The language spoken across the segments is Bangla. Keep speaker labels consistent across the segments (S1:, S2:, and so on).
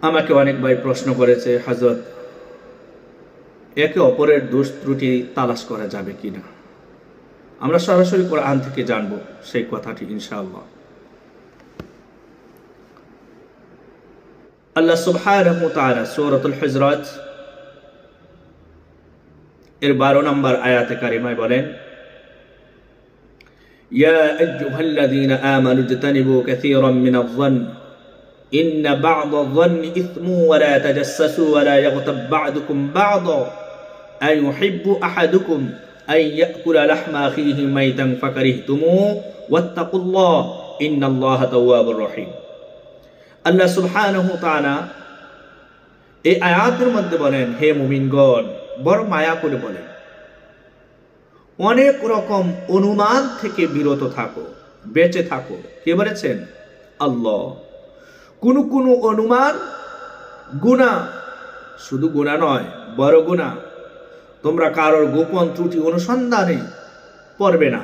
S1: আমাকে অনেক ভাই প্রশ্ন করেছে, হযরত একে অপরের দোষ ত্রুটি তালাশ করা যাবে কিনা। আমরা সরাসরি কোরআন থেকে জানবো সেই কথাটি ইনশাআল্লাহ। আল্লাহ সুবহানাহু ওয়া তাআলা সূরাতুল হুজরাত এর 12 নম্বর আয়াতে কারিমায় বলেন, ইয়া আইয়ুহাল্লাযীনা আমানু ইজতানিবু কাসীরাম মিনায-যন্ন ইন্না বা'দায-যন্নি ইসমুন ওয়া লা তাজাসসাসু ওয়া লা ইয়াগতাব বা'দুকুম বা'দা আইয়ুহিব্বু আহাদুকুম আন ইয়াকুলা লাহমা আখিহি মাইতান ফাকারিহতুমুহু ওয়াত্তাকুল্লাহ ইন্নাল্লাহা তাওয়াবুর রহিম। আল্লাহ সুবহানাহু ওয়া তাআলা এই আয়াতের মধ্যে বলেন, হে মুমিনগণ, বড় মায়া করে বলেন, অনেক রকম অনুমান থেকে বিরত থাকো, বেঁচে থাকো। কে বলেছেন? আল্লাহ। কোন কোন অনুমান গুনাহ, শুধু গুনাহ নয়, বড় গুনাহ। তোমরা কারোর গোপন ত্রুটি অনুসন্ধানে পড়বে না,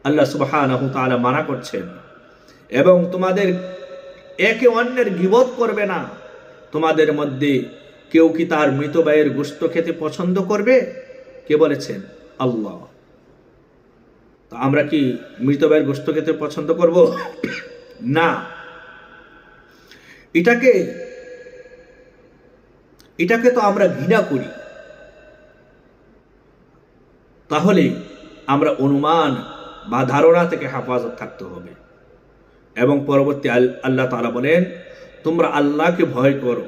S1: আল্লাহ সুবহানাহু ওয়া তাআলা মানা করছেন। এবং তোমাদের একে অন্যের গীবত করবে না। তোমাদের মধ্যে কেউ কি তার মৃত ভাইয়ের গোশত খেতে পছন্দ করবে? কে বলেছেন? আল্লাহ। তো আমরা কি মৃত ভাইয়ের গোশত খেতে পছন্দ করব? না। এটাকে তো আমরা ঘৃণা করি। তাহলে আমরা অনুমান বা ধারণা থেকে হেফাজত থাকতে হবে। এবং পরবর্তী আল্লাহ তাআলা বলেন, তোমরা আল্লাহকে ভয় করো।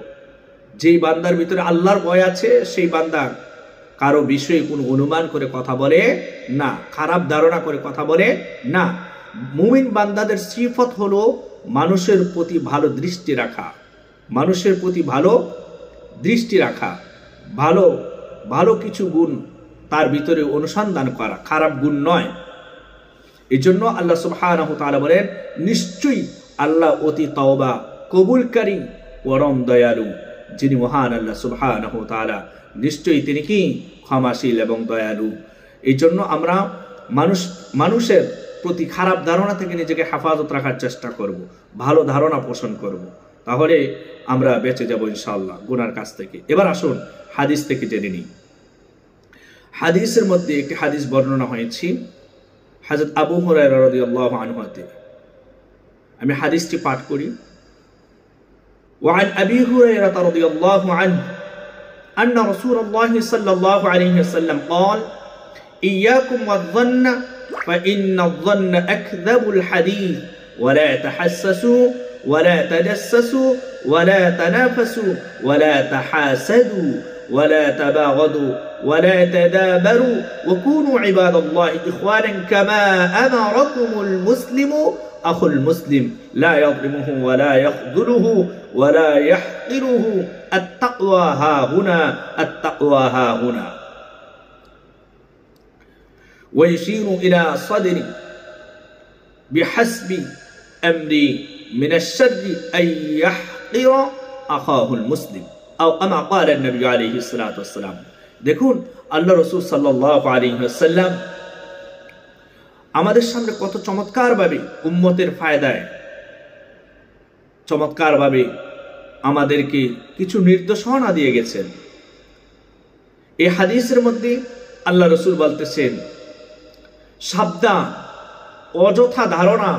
S1: যেই বান্দার ভিতরে আল্লাহর ভয় আছে সেই বান্দা কারো বিষয়ে কোনো অনুমান করে কথা বলে না, খারাপ ধারণা করে কথা বলে না। মুমিন বান্দাদের সিফত হলো মানুষের প্রতি ভালো দৃষ্টি রাখা, মানুষের প্রতি ভালো দৃষ্টি রাখা, ভালো ভালো কিছু গুণ তার ভিতরে অনুসন্ধান করা, খারাপ গুণ নয়। এই জন্য আল্লাহ সুবহানাহু ওয়া তাআলা বলেন, নিশ্চয়ই আল্লাহ অতি তওবা কবুলকারী, পরম দয়ালু। যিনি মহান আল্লাহ সুবহানাহু ওয়া তাআলা, নিশ্চয়ই তিনি কি ক্ষমাশীল এবং দয়ালু। এই জন্য আমরা মানুষের প্রতি খারাপ ধারণা থেকে নিজেকে হেফাজত রাখার চেষ্টা করব, ভালো ধারণা পোষণ করব। তাহলে আমরা বেঁচে যাব ইনশাআল্লাহ গুনার কাছ থেকে। এবার আসুন হাদিস থেকে জেনে নিই। হাদিসের মধ্যে একটি হাদিস বর্ণনা হয়েছে হযরত আবু হুরায়রা রাদিয়াল্লাহু আনহু হতে। আমি হাদিসটি পাঠ করি। وعن أبي هريرة رضي الله عنه أن رسول الله صلى الله عليه وسلم قال إياكم والظن فإن الظن أكذب الحديث ولا تحسسوا ولا تجسسوا ولا تنافسوا ولا تحاسدوا ولا تباغضوا ولا تدابروا وكونوا عباد الله إخوانا كما أمركم المسلم أخو المسلم لا يظلمه ولا يخذله ولا يحقره التقوى ها هنا التقوى ها هنا ويشير إلى صدري بحسب أمري من الشر أن يحقر أخاه المسلم أو أما قال النبي عليه الصلاة والسلام। দেখুন আল্লাহ রাসূল সাল্লাল্লাহু আলাইহি ওয়াসাল্লাম আমাদের সামনে কত চমৎকারভাবে উম্মতের ফায়দায় চমৎকারভাবে আমাদেরকে কিছু নির্দেশনা দিয়ে গেছেন। এই হাদিসের মধ্যে আল্লাহ রাসূল বলতেছেন, সাবধান, অযথা ধারণা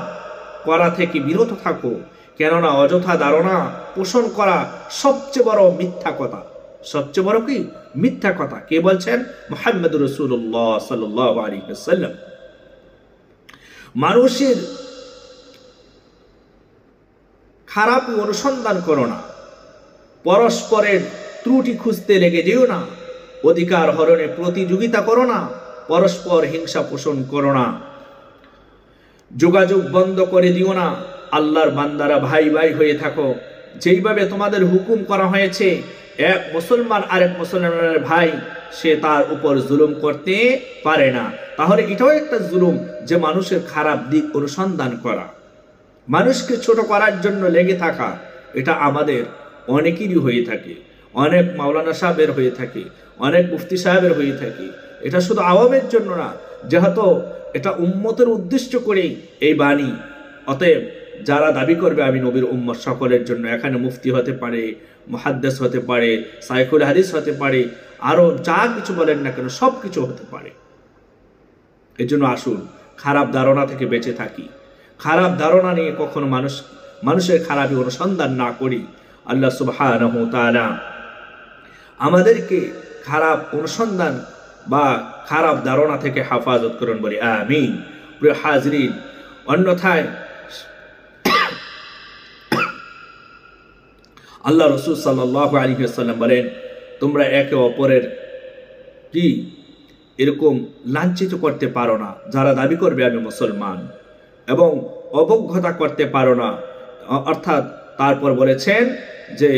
S1: করা থেকে বিরত থাকো, কেননা অযথা ধারণা পোষণ করা সবচেয়ে বড় মিথ্যা কথা। সবচেয়ে বড় কি? মিথ্যা কথা। কে বলছেন? মুহাম্মদুর রাসূলুল্লাহ সাল্লাল্লাহু আলাইহি ওয়াসাল্লাম। মানুষের খারাপ অনুসন্ধান করো না, পরস্পরের ত্রুটি খুঁজতে লেগে যেও না, অধিকার হরণে প্রতিযোগিতা করো না, পরস্পর হিংসা পোষণ করো না, যোগাযোগ বন্ধ করে দিও না, আল্লাহর বান্দারা ভাই ভাই হয়ে থাকো। যেইভাবে তোমাদের হুকুম করা হয়েছে, এক মুসলমান আরেক মুসলমানের ভাই, সে তার উপর জুলুম করতে পারে না। তাহলে এটাও একটা জুলুম যে মানুষের খারাপ দিক অনুসন্ধান করা, মানুষকে ছোট করার জন্য লেগে থাকা। এটা আমাদের অনেকেরই হয়ে থাকে, অনেক মাওলানা সাহেবের হয়ে থাকে, অনেক মুফতি সাহেবের হয়ে থাকে। এটা শুধু আওয়ামের জন্য না, যেহেতু এটা উম্মতের উদ্দেশ্য করেই এই বাণী। অতএব যারা দাবি করবে আমি নবীর উম্মত সকলের জন্য, এখানে মুফতি হতে পারে, মুহাদ্দিস হতে পারে, সাইখুল হাদিস হতে পারে, আরো যা কিছু বলেন না কেন সব কিছু হতে পারে। এর জন্য আসুন খারাপ ধারণা থেকে বেঁচে থাকি, খারাপ ধারণা নিয়ে কখনো মানুষের খারাপই অনুসন্ধান না করি। আল্লাহ সুবহানাহু ওয়া তাআলা আমাদেরকে খারাপ অনুসন্ধান বা খারাপ ধারণা থেকে হেফাজত করুন, বলি আমিন। প্রিয় হাজরিন, অন্যথায় আল্লাহ রাসূল সাল্লাল্লাহু আলাইহি ওয়াসাল্লাম বলেন, তোমরা একে অপরের কি এরকম লাঞ্ছিত করতে পারো না যারা দাবি করবে আমি মুসলমান, এবং অবজ্ঞতা করতে পারো না। অর্থাৎ তারপর বলেছেন যে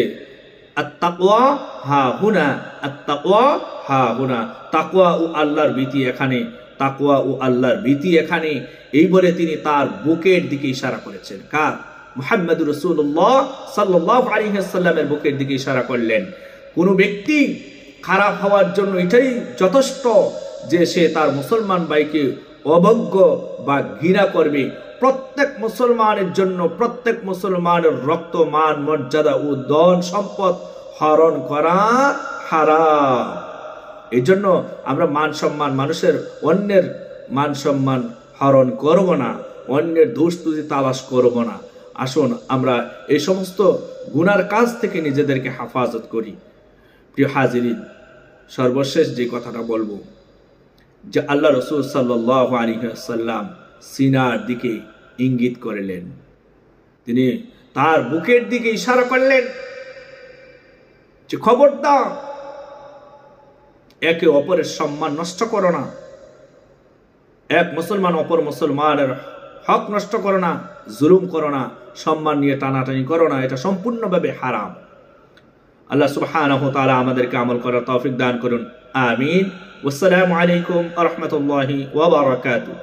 S1: আত-তাকওয়া হা হুনা, আত-তাকওয়া হা হুনা, তাকওয়া ও আল্লাহর ভীতি এখানে, তাকওয়া ও আল্লাহর ভীতি এখানে। এই বলে তিনি তার বুকের দিকে ইশারা করেছেন। কার? মুহাম্মদুর রাসূলুল্লাহ সাল্লাল্লাহু আলাইহি ওয়াসাল্লামের বুকের দিকে ইশারা করলেন। কোন ব্যক্তি খারাপ হওয়ার জন্য এটাই যথেষ্ট যে সে তার মুসলমান ভাইকে অবজ্ঞ বা ঘৃণা করবে। প্রত্যেক মুসলমানের জন্য প্রত্যেক মুসলমানের রক্ত, মান, মর্যাদা ও ধন সম্পদ হরণ করা হারাম। এই জন্য আমরা মান সম্মান, মানুষের অন্যের মান সম্মান হরণ করব না, অন্যের দোষ ত্রুটি তালাশ করব না। আসুন আমরা এই সমস্ত গুনার কাজ থেকে নিজেদেরকে হেফাজত করি। প্রিয় হাজিরিন, সর্বশেষ যে কথাটা বলবো, যে আল্লাহ রাসূল সাল্লাল্লাহু আলাইহি ওয়াসাল্লাম সিনার দিকে ইঙ্গিত করলেন, তিনি তার বুকের দিকে ইশারা করলেন যে খবরদার একে অপরের সম্মান নষ্ট করো না, এক মুসলমান অপর মুসলমানের হক নষ্ট করো না, জুলুম করো না, সম্মান নিয়ে টানাটানি করো না, এটা সম্পূর্ণভাবে হারাম। আল্লাহ সুবহানাহু ওয়া তাআলা আমাদেরকে আমল করার তৌফিক দান করুন, আমিন। ওয়াসসালামু আলাইকুম ওয়া রাহমাতুল্লাহি ওয়া বারাকাতুহু।